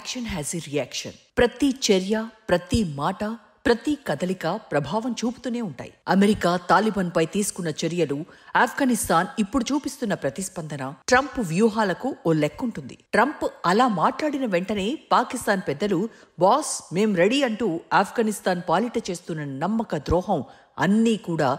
Action has a reaction. ప్రతి చర్య, ప్రతి మాట, ప్రతి కదలిక ప్రభావం చూపుతూనే ఉంటాయి. అమెరికా తాలిబాన్ పై తీసుకున్న చర్యలు, ఆఫ్ఘనిస్తాన్ ఇప్పుడు చూపిస్తున్న ప్రతిస్పందన, ట్రంప్ వ్యూహాలకు ఓ లెక్కుంటుంది. ట్రంప్ అలా మాట్లాడిన వెంటనే పాకిస్తాన్ పెద్దలు బాస్ మేం రెడీ అంటూ ఆఫ్ఘనిస్తాన్ పాలిట చేస్తున్న నమ్మక ద్రోహం అన్నీ కూడా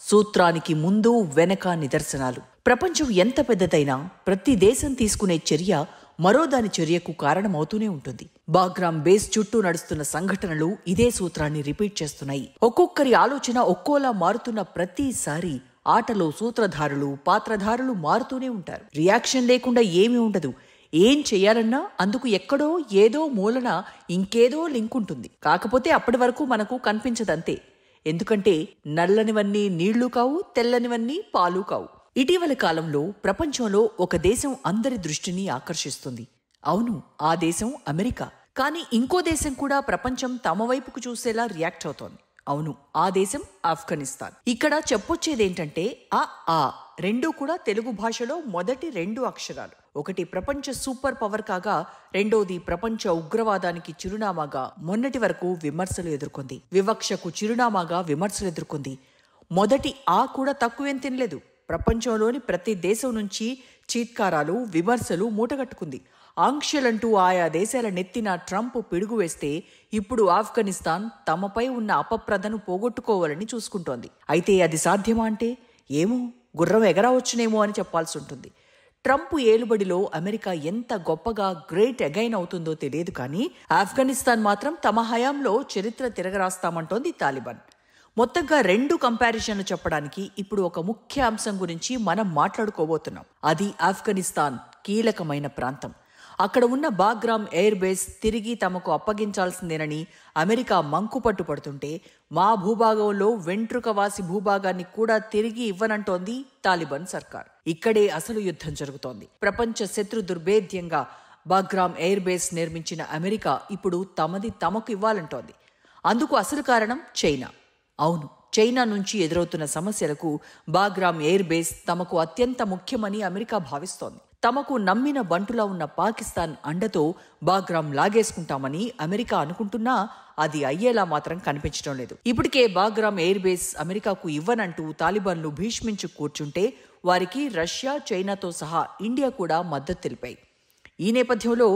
సూత్రానికి ముందు వెనక నిదర్శనాలు. ప్రపంచం ఎంత పెద్దదైనా ప్రతి దేశం తీసుకునే చర్య మరో దాని చర్యకు కారణమవుతూనే ఉంటుంది. బాగ్రామ్ బేస్ చుట్టూ నడుస్తున్న సంఘటనలు ఇదే సూత్రాన్ని రిపీట్ చేస్తున్నాయి. ఒక్కొక్కరి ఆలోచన ఒక్కోలా మారుతున్న ప్రతిసారి ఆటలో సూత్రధారులు, పాత్రధారులు మారుతూనే ఉంటారు. రియాక్షన్ లేకుండా ఏమీ ఉండదు. ఏం చెయ్యాలన్నా అందుకు ఎక్కడో ఏదో మూలన ఇంకేదో లింక్ ఉంటుంది. కాకపోతే అప్పటి వరకు మనకు కనిపించదంతే. ఎందుకంటే నల్లనివన్నీ నీళ్లు కావు, తెల్లనివన్నీ పాలు కావు. ఇటీవల కాలంలో ప్రపంచంలో ఒక దేశం అందరి దృష్టిని ఆకర్షిస్తుంది. అవును, ఆ దేశం అమెరికా. కానీ ఇంకో దేశం కూడా ప్రపంచం తమ వైపుకు చూసేలా రియాక్ట్ అవుతోంది. అవును, ఆ దేశం ఆఫ్ఘనిస్తాన్. ఇక్కడ చెప్పొచ్చేదేంటంటే ఆ రెండూ కూడా తెలుగు భాషలో మొదటి 2 అక్షరాలు. ఒకటి ప్రపంచ సూపర్ పవర్ కాగా, రెండోది ప్రపంచ ఉగ్రవాదానికి చిరునామాగా మొన్నటి వరకు విమర్శలు ఎదుర్కొంది. వివక్షకు చిరునామాగా విమర్శలు ఎదుర్కొంది. మొదటి కూడా తక్కువేం తినలేదు. ప్రపంచంలోని ప్రతి దేశం నుంచి చీత్కారాలు, విమర్శలు మూటగట్టుకుంది. ఆంక్షలంటూ ఆయా దేశాల నెత్తిన ట్రంప్ పిడుగు వేస్తే ఇప్పుడు ఆఫ్ఘనిస్తాన్ తమపై ఉన్న అపప్రదను పోగొట్టుకోవాలని చూసుకుంటోంది. అయితే అది సాధ్యమా అంటే ఏమో, గుర్రం ఎగరవచ్చునేమో అని చెప్పాల్సి ఉంటుంది. ట్రంప్ ఏలుబడిలో అమెరికా ఎంత గొప్పగా గ్రేట్ అగైన్ అవుతుందో తెలియదు. కానీ ఆఫ్ఘనిస్తాన్ మాత్రం తమ హయాంలో చరిత్ర తిరగరాస్తామంటోంది తాలిబాన్. మొత్తంగా 2 కంపారిజన్లు చెప్పడానికి ఇప్పుడు ఒక ముఖ్య అంశం గురించి మనం మాట్లాడుకోబోతున్నాం. అది ఆఫ్ఘనిస్తాన్ కీలకమైన ప్రాంతం. అక్కడ ఉన్న బాగ్రామ్ ఎయిర్ బేస్ తిరిగి తమకు అప్పగించాల్సిందేనని అమెరికా మంకుపట్టు పడుతుంటే, మా భూభాగంలో వెంట్రుకవాసి భూభాగాన్ని కూడా తిరిగి ఇవ్వనంటోంది తాలిబాన్ సర్కార్. ఇక్కడే అసలు యుద్ధం జరుగుతోంది. ప్రపంచ శత్రు దుర్భేద్యంగా బాగ్రామ్ ఎయిర్ బేస్ నిర్మించిన అమెరికా ఇప్పుడు తమది తమకు ఇవ్వాలంటోంది. అందుకు అసలు కారణం చైనా. అవును, చైనా నుంచి ఎదురవుతున్న సమస్యలకు బాగ్రామ్ ఎయిర్ బేస్ తమకు అత్యంత ముఖ్యమని అమెరికా భావిస్తోంది. తమకు నమ్మిన బంటులా ఉన్న పాకిస్తాన్ అండతో బాగ్రామ్ లాగేసుకుంటామని అమెరికా అనుకుంటున్నా అది అయ్యేలా మాత్రం కనిపించడం లేదు. ఇప్పటికే బాగ్రామ్ ఎయిర్ బేస్ అమెరికాకు ఇవ్వనంటూ తాలిబాన్లు భీష్మించు కూర్చుంటే వారికి రష్యా, చైనాతో సహా ఇండియా కూడా మద్దతు తెలిపాయి. ఈ నేపథ్యంలో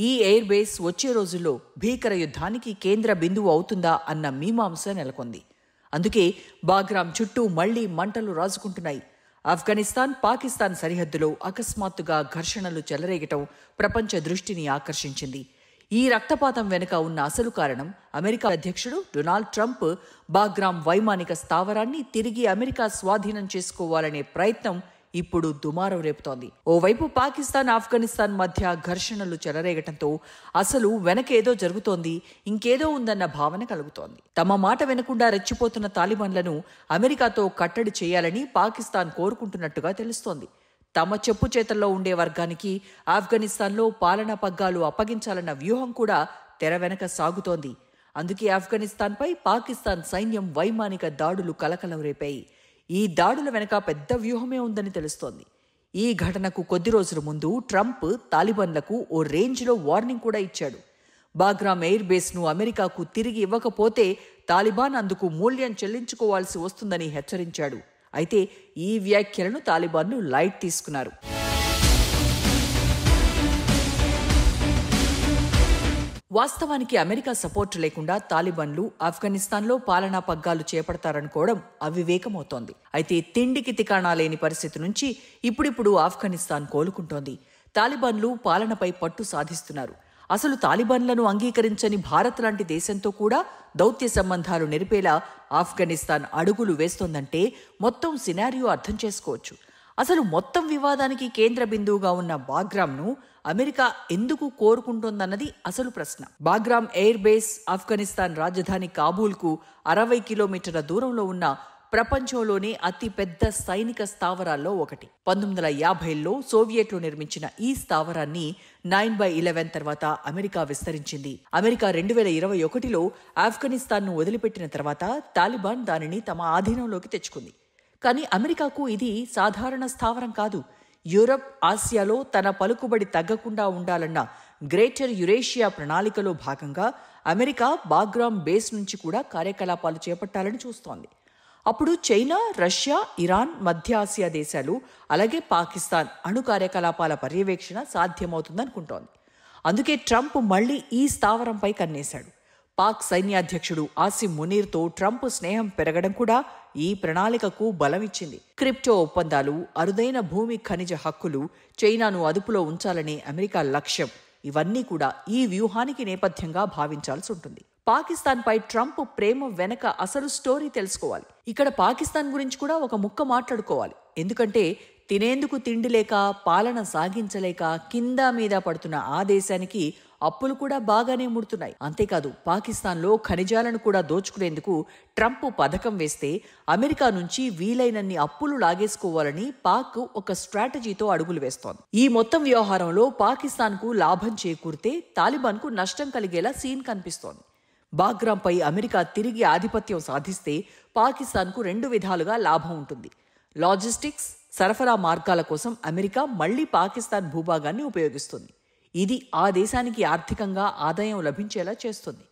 ఈ ఎయిర్ బేస్ వచ్చే రోజుల్లో భీకర యుద్ధానికి కేంద్ర బిందువు అవుతుందా అన్న మీమాంస నెలకొంది. అందుకే బాగ్రామ్ చుట్టూ మళ్లీ మంటలు రాజుకుంటున్నాయి. ఆఫ్ఘనిస్తాన్, పాకిస్తాన్ సరిహద్దులో అకస్మాత్తుగా ఘర్షణలు చెలరేగటం ప్రపంచ దృష్టిని ఆకర్షించింది. ఈ రక్తపాతం వెనుక ఉన్న అసలు కారణం అమెరికా అధ్యక్షుడు డొనాల్డ్ ట్రంప్ బాగ్రామ్ వైమానిక స్థావరాన్ని తిరిగి అమెరికా స్వాధీనం చేసుకోవాలనే ప్రయత్నం ఇప్పుడు దుమారం రేపుతోంది. ఓవైపు పాకిస్తాన్, ఆఫ్ఘనిస్తాన్ మధ్య ఘర్షణలు చెలరేగటంతో అసలు వెనకేదో జరుగుతోంది, ఇంకేదో ఉందన్న భావన కలుగుతోంది. తమ మాట వినకుండా రెచ్చిపోతున్న తాలిబాన్లను అమెరికాతో కట్టడి చేయాలని పాకిస్తాన్ కోరుకుంటున్నట్టుగా తెలుస్తోంది. తమ చెప్పు చేతల్లో ఉండే వర్గానికి ఆఫ్ఘనిస్తాన్లో పాలనా పగ్గాలు అప్పగించాలన్న వ్యూహం కూడా తెర వెనక సాగుతోంది. అందుకే ఆఫ్ఘనిస్తాన్పై పాకిస్తాన్ సైన్యం వైమానిక దాడులు కలకలం రేపాయి. ఈ దాడుల వెనక పెద్ద వ్యూహమే ఉందని తెలుస్తోంది. ఈ ఘటనకు కొద్ది రోజుల ముందు ట్రంప్ తాలిబాన్లకు ఓ రేంజ్లో వార్నింగ్ కూడా ఇచ్చాడు. బాగ్రామ్ ఎయిర్ బేస్ను అమెరికాకు తిరిగి ఇవ్వకపోతే తాలిబాన్ అందుకు మూల్యం చెల్లించుకోవాల్సి వస్తుందని హెచ్చరించాడు. అయితే ఈ వ్యాఖ్యలను తాలిబాన్లు లైట్ తీసుకున్నారు. వాస్తవానికి అమెరికా సపోర్ట్ లేకుండా తాలిబాన్లు ఆఫ్ఘనిస్తాన్లో పాలనా పగ్గాలు చేపడతారనుకోవడం అవివేకమవుతోంది. అయితే తిండికి తికాణా లేని పరిస్థితి నుంచి ఇప్పుడిప్పుడు ఆఫ్ఘనిస్తాన్ కోలుకుంటోంది. తాలిబాన్లు పాలనపై పట్టు సాధిస్తున్నారు. అసలు తాలిబాన్లను అంగీకరించని భారత్ లాంటి దేశంతో కూడా దౌత్య సంబంధాలు నెరిపేలా ఆఫ్ఘనిస్తాన్ అడుగులు వేస్తోందంటే మొత్తం సినారియో అర్థం చేసుకోవచ్చు. అసలు మొత్తం వివాదానికి కేంద్ర బిందువుగా ఉన్న బాగ్రామ్ను అమెరికా ఎందుకు కోరుకుంటోందన్నది అసలు ప్రశ్న. బాగ్రామ్ ఎయిర్ బేస్ ఆఫ్ఘనిస్తాన్ రాజధాని కాబూల్కు 60 కిలోమీటర్ల దూరంలో ఉన్న ప్రపంచంలోనే అతిపెద్ద సైనిక స్థావరాల్లో ఒకటి. 1950లో సోవియట్లు నిర్మించిన ఈ స్థావరాన్ని 9/11 తర్వాత అమెరికా విస్తరించింది. అమెరికా 2021లో ఆఫ్ఘనిస్తాన్ను వదిలిపెట్టిన తర్వాత తాలిబాన్ దానిని తమ ఆధీనంలోకి తెచ్చుకుంది. కానీ అమెరికాకు ఇది సాధారణ స్థావరం కాదు. యూరప్, ఆసియాలో తన పలుకుబడి తగ్గకుండా ఉండాలన్న గ్రేటర్ యురేషియా ప్రణాళికలో భాగంగా అమెరికా బాగ్రామ్ బేస్ నుంచి కూడా కార్యకలాపాలు చేపట్టాలని చూస్తోంది. అప్పుడు చైనా, రష్యా, ఇరాన్, మధ్య ఆసియా దేశాలు అలాగే పాకిస్తాన్ అణు కార్యకలాపాల పర్యవేక్షణ సాధ్యమవుతుందనుకుంటోంది. అందుకే ట్రంప్ మళ్లీ ఈ స్థావరంపై కన్నేశాడు. పాక్ సైన్యాధ్యక్షుడు ఆసిమ్ మునీర్తో ట్రంప్ స్నేహం పెరగడం కూడా ఈ ప్రణాళికకు బలమిచ్చింది. క్రిప్టో ఒప్పందాలు, అరుదైన భూమి ఖనిజ హక్కులు, చైనాను అదుపులో ఉంచాలనే అమెరికా లక్ష్యం ఇవన్నీ కూడా ఈ వ్యూహానికి నేపథ్యంగా భావించాల్సి ఉంటుంది. పాకిస్తాన్పై ట్రంప్ ప్రేమ వెనక అసలు స్టోరీ తెలుసుకోవాలి. ఇక్కడ పాకిస్తాన్ గురించి కూడా ఒక ముక్క మాట్లాడుకోవాలి. ఎందుకంటే తినేందుకు తిండి లేక, పాలన సాగించలేక కింద మీద పడుతున్న ఆ దేశానికి అప్పులు కూడా బాగానే ముడుతున్నాయి. అంతేకాదు పాకిస్తాన్లో ఖనిజాలను కూడా దోచుకునేందుకు ట్రంప్ పథకం వేస్తే అమెరికా నుంచి వీలైనన్ని అప్పులు లాగేసుకోవాలని పాక్ ఒక స్ట్రాటజీతో అడుగులు వేస్తోంది. ఈ మొత్తం వ్యవహారంలో పాకిస్తాన్కు లాభం చేకూరితే తాలిబాన్కు నష్టం కలిగేలా సీన్ కనిపిస్తోంది. బాగ్రాంపై అమెరికా తిరిగి ఆధిపత్యం సాధిస్తే పాకిస్తాన్కు 2 విధాలుగా లాభం ఉంటుంది. లాజిస్టిక్స్, సరఫరా మార్గాల కోసం అమెరికా మళ్లీ పాకిస్తాన్ భూభాగాన్ని ఉపయోగిస్తుంది. ఇది ఆ దేశానికి ఆర్థికంగా ఆదాయం లభించేలా చేస్తుంది.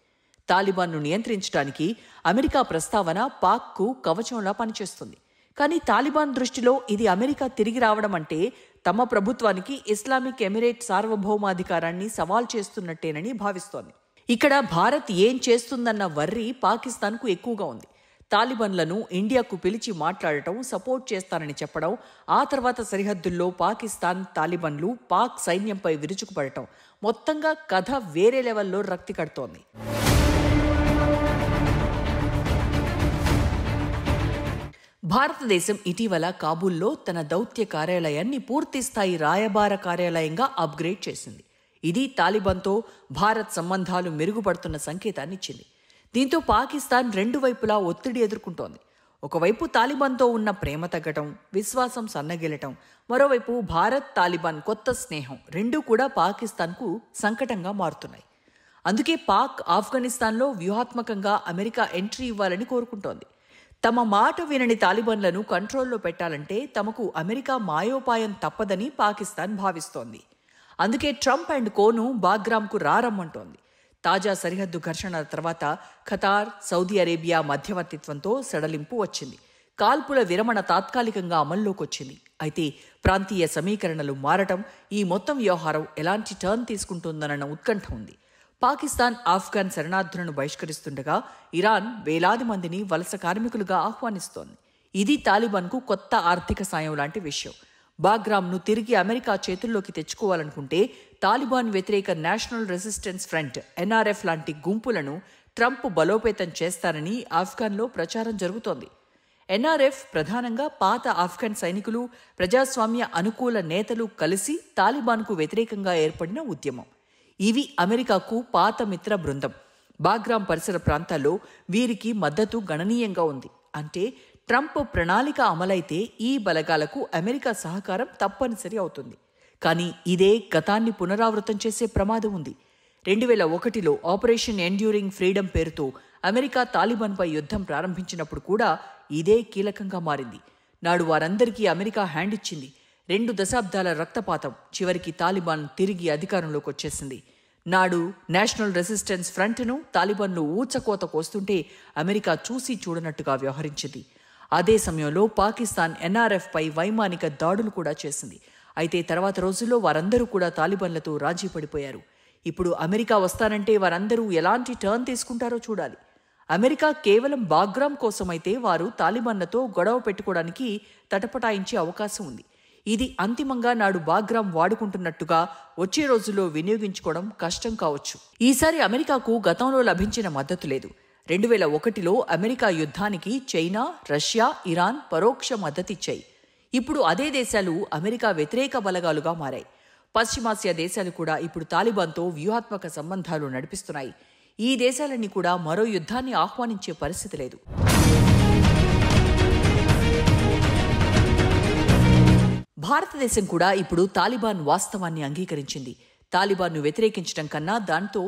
తాలిబాన్ను నియంత్రించడానికి అమెరికా ప్రస్తావన పాక్కు కవచంలా పనిచేస్తుంది. కానీ తాలిబాన్ దృష్టిలో ఇది అమెరికా తిరిగి రావడం అంటే తమ ప్రభుత్వానికి ఇస్లామిక్ ఎమిరేట్ సార్వభౌమాధికారాన్ని సవాల్ చేస్తున్నట్టేనని భావిస్తోంది. ఇక్కడ భారత్ ఏం చేస్తుందన్న వర్రీ పాకిస్తాన్కు ఎక్కువగా ఉంది. తాలిబాన్లను ఇండియాకు పిలిచి మాట్లాడటం, సపోర్ట్ చేస్తానని చెప్పడం, ఆ తర్వాత సరిహద్దుల్లో పాకిస్తాన్ తాలిబాన్లు పాక్ సైన్యంపై విరుచుకుపడటం, మొత్తంగా కథ వేరే లెవెల్లో రక్తి కడుతోంది. భారతదేశం ఇటీవల కాబూల్లో తన దౌత్య కార్యాలయాన్ని పూర్తిస్థాయి రాయబార కార్యాలయంగా అప్గ్రేడ్ చేసింది. ఇది తాలిబాన్తో భారత్ సంబంధాలు మెరుగుపడుతున్న సంకేతాన్నిచ్చింది. దీంతో పాకిస్తాన్ 2 వైపులా ఒత్తిడి ఎదుర్కొంటోంది. ఒకవైపు తాలిబాన్తో ఉన్న ప్రేమ తగ్గటం, విశ్వాసం సన్నగిలటం, మరోవైపు భారత్ తాలిబాన్ కొత్త స్నేహం రెండూ కూడా పాకిస్తాన్కు సంకటంగా మారుతున్నాయి. అందుకే పాక్ ఆఫ్ఘనిస్తాన్లో వ్యూహాత్మకంగా అమెరికా ఎంట్రీ ఇవ్వాలని కోరుకుంటోంది. తమ మాట వినని తాలిబాన్లను కంట్రోల్లో పెట్టాలంటే తమకు అమెరికా మాయోపాయం తప్పదని పాకిస్తాన్ భావిస్తోంది. అందుకే ట్రంప్ అండ్ కోను బాగ్రామ్కు రారమ్మంటోంది. తాజా సరిహద్దు ఘర్షణల తర్వాత ఖతార్, సౌదీ అరేబియా మధ్యవర్తిత్వంతో సడలింపు వచ్చింది. కాల్పుల విరమణ తాత్కాలికంగా అమల్లోకి వచ్చింది. అయితే ప్రాంతీయ సమీకరణలు మారటం, ఈ మొత్తం వ్యవహారం ఎలాంటి టర్న్ తీసుకుంటుందన్న ఉత్కంఠ ఉంది. పాకిస్తాన్ ఆఫ్ఘన్ శరణార్థులను బహిష్కరిస్తుండగా ఇరాన్ వేలాది మందిని వలస కార్మికులుగా ఆహ్వానిస్తోంది. ఇది తాలిబాన్కు కొత్త ఆర్థిక సాయం లాంటి విషయం. బాగ్రామ్ను తిరిగి అమెరికా చేతుల్లోకి తెచ్చుకోవాలనుకుంటే తాలిబాన్ వ్యతిరేక నేషనల్ రెసిస్టెన్స్ ఫ్రంట్ NRF లాంటి గుంపులను ట్రంప్ బలోపేతం చేస్తారని ఆఫ్ఘన్లో ప్రచారం జరుగుతోంది. NRF ప్రధానంగా పాత ఆఫ్ఘన్ సైనికులు, ప్రజాస్వామ్య అనుకూల నేతలు కలిసి తాలిబాన్కు వ్యతిరేకంగా ఏర్పడిన ఉద్యమం. ఇవి అమెరికాకు పాత మిత్ర బృందం. బాగ్రామ్ పరిసర ప్రాంతాల్లో వీరికి మద్దతు గణనీయంగా ఉంది. అంటే ట్రంప్ ప్రణాళిక అమలైతే ఈ బలగాలకు అమెరికా సహకారం తప్పనిసరి అవుతుంది. కానీ ఇదే గతాన్ని పునరావృతం చేసే ప్రమాదం ఉంది. 2001లో ఆపరేషన్ ఎండ్యూరింగ్ ఫ్రీడమ్ పేరుతో అమెరికా తాలిబాన్పై యుద్ధం ప్రారంభించినప్పుడు కూడా ఇదే కీలకంగా మారింది. నాడు వారందరికీ అమెరికా హ్యాండ్ ఇచ్చింది. 2 దశాబ్దాల రక్తపాతం, చివరికి తాలిబాన్ తిరిగి అధికారంలోకి వచ్చేసింది. నాడు నేషనల్ రెసిస్టెన్స్ ఫ్రంట్ను తాలిబాన్లు ఊచకోత కోస్తుంటే అమెరికా చూసి చూడనట్టుగా వ్యవహరించింది. అదే సమయంలో పాకిస్తాన్ NRFపై వైమానిక దాడులు కూడా చేసింది. అయితే తర్వాత రోజుల్లో వారందరూ కూడా తాలిబాన్లతో రాజీ పడిపోయారు. ఇప్పుడు అమెరికా వస్తానంటే వారందరూ ఎలాంటి టర్న్ తీసుకుంటారో చూడాలి. అమెరికా కేవలం బాగ్రామ్ కోసమైతే వారు తాలిబాన్లతో గొడవ పెట్టుకోవడానికి తటపటాయించే అవకాశం ఉంది. ఇది అంతిమంగా నాడు బాగ్రామ్ వాడుకుంటున్నట్టుగా వచ్చే రోజుల్లో వినియోగించుకోవడం కష్టం కావచ్చు. ఈసారి అమెరికాకు గతంలో లభించిన మద్దతు లేదు. 2001లో అమెరికా యుద్ధానికి చైనా, రష్యా, ఇరాన్ పరోక్ష మద్దతిచ్చాయి. ఇప్పుడు అదే దేశాలు అమెరికా వ్యతిరేక బలగాలుగా మారాయి. పశ్చిమాసియా దేశాలు కూడా ఇప్పుడు తాలిబాన్తో వ్యూహాత్మక సంబంధాలు నడిపిస్తున్నాయి. ఈ దేశాలన్నీ కూడా మరో యుద్ధాన్ని ఆహ్వానించే పరిస్థితి లేదు. భారతదేశం కూడా ఇప్పుడు తాలిబాన్ వాస్తవాన్ని అంగీకరించింది. తాలిబాన్ను వ్యతిరేకించడం కన్నా దాంతో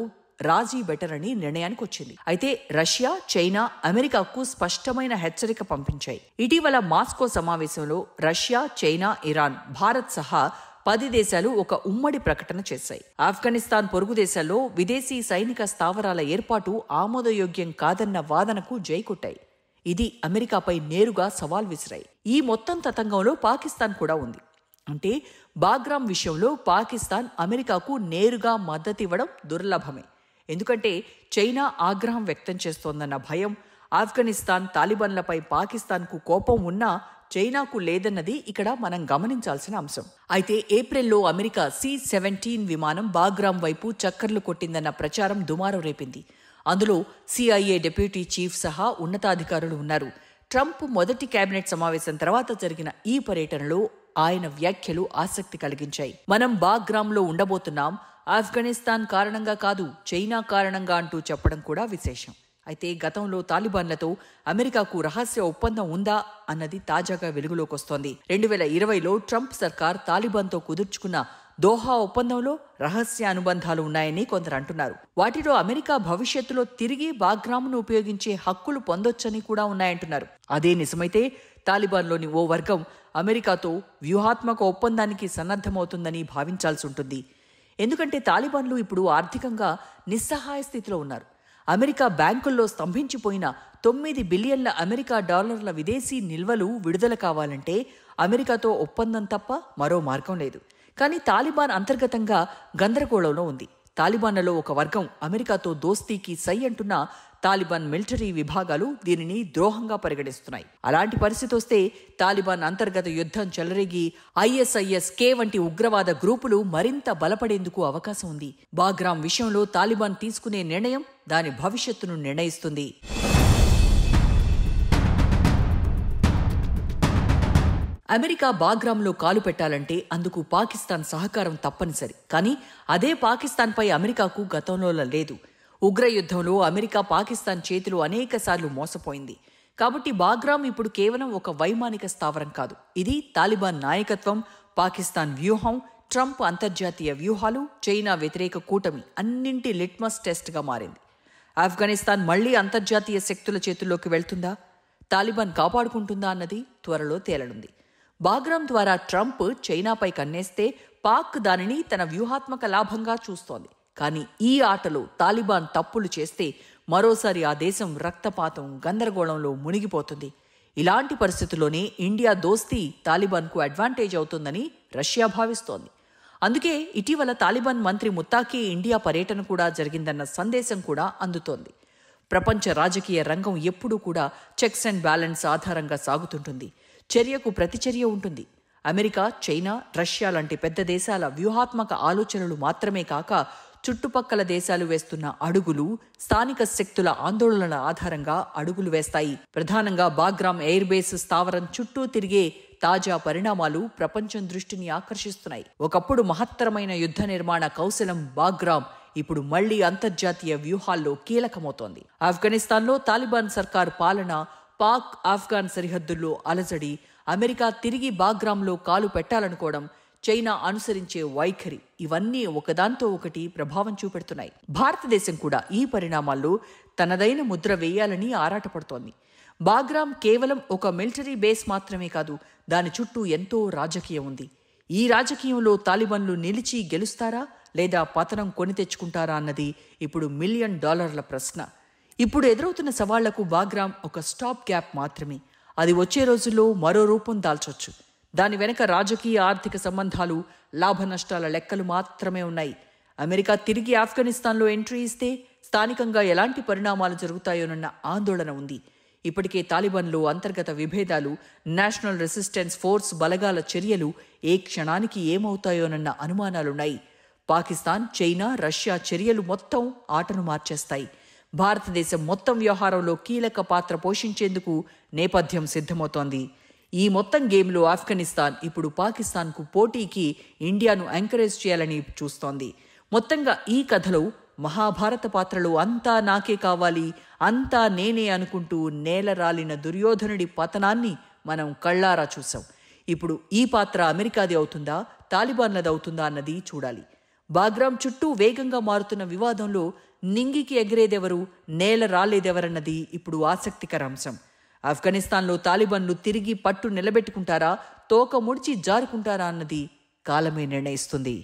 రాజీ బెటర్ అని నిర్ణయానికి వచ్చింది. అయితే రష్యా, చైనా అమెరికాకు స్పష్టమైన హెచ్చరిక పంపించాయి. ఇటీవల మాస్కో సమావేశంలో రష్యా, చైనా, ఇరాన్, భారత్ సహా 10 దేశాలు ఒక ఉమ్మడి ప్రకటన చేశాయి. ఆఫ్ఘనిస్తాన్ పొరుగు దేశాల్లో విదేశీ సైనిక స్థావరాల ఏర్పాటు ఆమోదయోగ్యం కాదన్న వాదనకు జైకొట్టాయి. ఇది అమెరికాపై నేరుగా సవాల్ విసిరాయి. ఈ మొత్తం తతంగంలో పాకిస్తాన్ కూడా ఉంది. అంటే బాగ్రామ్ విషయంలో పాకిస్తాన్ అమెరికాకు నేరుగా మద్దతివ్వడం దుర్లభమే. ఎందుకంటే చైనా ఆగ్రహం వ్యక్తం చేస్తోందన్న భయం, ఆఫ్ఘనిస్తాన్ తాలిబాన్లపై పాకిస్తాన్కు కోపం ఉన్నా చైనాకు లేదన్నది ఇక్కడ మనం గమనించాల్సిన అంశం. అయితే ఏప్రిల్లో అమెరికా C-17 విమానం బాగ్రామ్ వైపు చక్కర్లు కొట్టిందన్న ప్రచారం దుమారం రేపింది. అందులో CIA డిప్యూటీ చీఫ్ సహా ఉన్నతాధికారులు ఉన్నారు. ట్రంప్ మొదటి కేబినెట్ సమావేశం తర్వాత జరిగిన ఈ పర్యటనలో ఆయన వ్యాఖ్యలు ఆసక్తి కలిగించాయి. మనం బాగ్రామ్లో ఉండబోతున్నాం, ఆఫ్ఘనిస్తాన్ కారణంగా కాదు, చైనా కారణంగా అంటూ చెప్పడం కూడా విశేషం. అయితే గతంలో తాలిబాన్లతో అమెరికాకు రహస్య ఒప్పందం ఉందా అన్నది తాజాగా వెలుగులోకి వస్తోంది. 2020లో ట్రంప్ సర్కార్ తాలిబాన్తో కుదుర్చుకున్న దోహా ఒప్పందంలో రహస్య అనుబంధాలు ఉన్నాయని కొందరు అంటున్నారు. వాటిలో అమెరికా భవిష్యత్తులో తిరిగి బాగ్రామ్ను ఉపయోగించే హక్కులు పొందొచ్చని కూడా ఉన్నాయంటున్నారు. అదే నిజమైతే తాలిబాన్లోని ఓ వర్గం అమెరికాతో వ్యూహాత్మక ఒప్పందానికి సన్నద్ధమవుతుందని భావించాల్సి ఉంటుంది. ఎందుకంటే తాలిబాన్లు ఇప్పుడు ఆర్థికంగా నిస్సహాయ స్థితిలో ఉన్నారు. అమెరికా బ్యాంకుల్లో స్తంభించిపోయిన $9 బిలియన్ల అమెరికా డాలర్ల విదేశీ నిల్వలు విడుదల కావాలంటే అమెరికాతో ఒప్పందం తప్ప మరో మార్గం లేదు. కానీ తాలిబాన్ అంతర్గతంగా గందరగోళంలో ఉంది. తాలిబాన్లలో ఒక వర్గం అమెరికాతో దోస్తీకి సై అంటున్న తాలిబాన్ మిలిటరీ విభాగాలు దీనిని ద్రోహంగా పరిగణిస్తున్నాయి. అలాంటి పరిస్థితి వస్తే తాలిబాన్ అంతర్గత యుద్ధం చెలరేగి ISIS-K వంటి ఉగ్రవాద గ్రూపులు మరింత బలపడేందుకు అవకాశం ఉంది. బాగ్రామ్ విషయంలో తాలిబాన్ తీసుకునే నిర్ణయం దాని భవిష్యత్తును నిర్ణయిస్తుంది. అమెరికా బాగ్రామ్లో కాలు పెట్టాలంటే అందుకు పాకిస్తాన్ సహకారం తప్పనిసరి. కానీ అదే పాకిస్తాన్పై అమెరికాకు గతంలో లేదు. ఉగ్ర యుద్ధంలో అమెరికా పాకిస్తాన్ చేతిలో అనేకసార్లు మోసపోయింది. కాబట్టి బాగ్రామ్ ఇప్పుడు కేవలం ఒక వైమానిక స్థావరం కాదు. ఇది తాలిబాన్ నాయకత్వం, పాకిస్తాన్ వ్యూహం, ట్రంప్ అంతర్జాతీయ వ్యూహాలు, చైనా వ్యతిరేక కూటమి అన్నింటి లిట్మస్ టెస్ట్గా మారింది. ఆఫ్ఘనిస్తాన్ మళ్లీ అంతర్జాతీయ శక్తుల చేతుల్లోకి వెళ్తుందా, తాలిబాన్ కాపాడుకుంటుందా అన్నది త్వరలో తేలనుంది. బాగ్రామ్ ద్వారా ట్రంప్ చైనాపై కన్నేస్తే పాక్ దానిని తన వ్యూహాత్మక లాభంగా చూస్తోంది. కానీ ఈ ఆటలో తాలిబాన్ తప్పులు చేస్తే మరోసారి ఆ దేశం రక్తపాతం, గందరగోళంలో మునిగిపోతుంది. ఇలాంటి పరిస్థితుల్లోనే ఇండియా దోస్తీ తాలిబాన్కు అడ్వాంటేజ్ అవుతుందని రష్యా భావిస్తోంది. అందుకే ఇటీవల తాలిబాన్ మంత్రి ముత్తాకి ఇండియా పర్యటన కూడా జరిగిందన్న సందేశం కూడా అందుతోంది. ప్రపంచ రాజకీయ రంగం ఎప్పుడూ కూడా చెక్స్ అండ్ బ్యాలెన్స్ ఆధారంగా సాగుతుంటుంది. చర్యకు ప్రతిచర్య ఉంటుంది. అమెరికా, చైనా, రష్యా లాంటి పెద్ద దేశాల వ్యూహాత్మక ఆలోచనలు మాత్రమే కాక చుట్టుపక్కల దేశాలు వేస్తున్న అడుగులు, స్థానిక శక్తుల ఆందోళనల ఆధారంగా అడుగులు వేస్తాయి. ప్రధానంగా బాగ్రామ్ ఎయిర్ బేస్ స్థావరం చుట్టూ తిరిగే తాజా పరిణామాలు ప్రపంచం దృష్టిని ఆకర్షిస్తున్నాయి. ఒకప్పుడు మహత్తరమైన యుద్ధ నిర్మాణ కౌశలం బాగ్రామ్ ఇప్పుడు మళ్లీ అంతర్జాతీయ వ్యూహాల్లో కీలకమవుతోంది. ఆఫ్ఘనిస్తాన్లో తాలిబాన్ సర్కార్ పాలన, పాక్ ఆఫ్ఘాన్ సరిహద్దుల్లో అలజడి, అమెరికా తిరిగి బాగ్రామ్లో కాలు పెట్టాలనుకోవడం, చైనా అనుసరించే వైఖరి ఇవన్నీ ఒకదాంతో ఒకటి ప్రభావం చూపెడుతున్నాయి. భారతదేశం కూడా ఈ పరిణామాల్లో తనదైన ముద్ర వేయాలని ఆరాటపడుతోంది. బాగ్రామ్ కేవలం ఒక మిలిటరీ బేస్ మాత్రమే కాదు, దాని చుట్టూ ఎంతో రాజకీయం ఉంది. ఈ రాజకీయంలో తాలిబాన్లు నిలిచి గెలుస్తారా లేదా పతనం కొని తెచ్చుకుంటారా అన్నది ఇప్పుడు $1 మిలియన్ ప్రశ్న. ఇప్పుడు ఎదురవుతున్న సవాళ్లకు బాగ్రామ్ ఒక స్టాప్ గ్యాప్ మాత్రమే. అది వచ్చే రోజుల్లో మరో రూపం దాల్చొచ్చు. దాని వెనక రాజకీయ, ఆర్థిక సంబంధాలు, లాభ నష్టాల లెక్కలు మాత్రమే ఉన్నాయి. అమెరికా తిరిగి ఆఫ్ఘనిస్తాన్లో ఎంట్రీ ఇస్తే స్థానికంగా ఎలాంటి పరిణామాలు జరుగుతాయోనన్న ఆందోళన ఉంది. ఇప్పటికే తాలిబాన్లో అంతర్గత విభేదాలు, నేషనల్ రెసిస్టెన్స్ ఫోర్స్ బలగాల చర్యలు ఏ క్షణానికి ఏమవుతాయోనన్న అనుమానాలున్నాయి. పాకిస్తాన్, చైనా, రష్యా చర్యలు మొత్తం ఆటను మార్చేస్తాయి. భారతదేశం మొత్తం వ్యవహారంలో కీలక పాత్ర పోషించేందుకు నేపథ్యం సిద్ధమవుతోంది. ఈ మొత్తం గేమ్లో ఆఫ్ఘనిస్తాన్ ఇప్పుడు పాకిస్తాన్కు పోటీకి ఇండియాను ఎంకరేజ్ చేయాలని చూస్తోంది. మొత్తంగా ఈ కథలో మహాభారత పాత్రలో అంతా నాకే కావాలి, అంతా నేనే అనుకుంటూ నేలరాలిన దుర్యోధనుడి పతనాన్ని మనం కళ్ళారా చూసాం. ఇప్పుడు ఈ పాత్ర అమెరికాది అవుతుందా, తాలిబాన్లది అవుతుందా అన్నది చూడాలి. బాగ్రామ్ చుట్టూ వేగంగా మారుతున్న వివాదంలో నింగికి ఎగిరేదెవరు, నేల రాలేదెవరన్నది ఇప్పుడు ఆసక్తికర అంశం. ఆఫ్ఘనిస్తాన్లో తాలిబాన్లు తిరిగి పట్టు నిలబెట్టుకుంటారా, తోక ముడిచి జారుకుంటారా అన్నది కాలమే నిర్ణయిస్తుంది.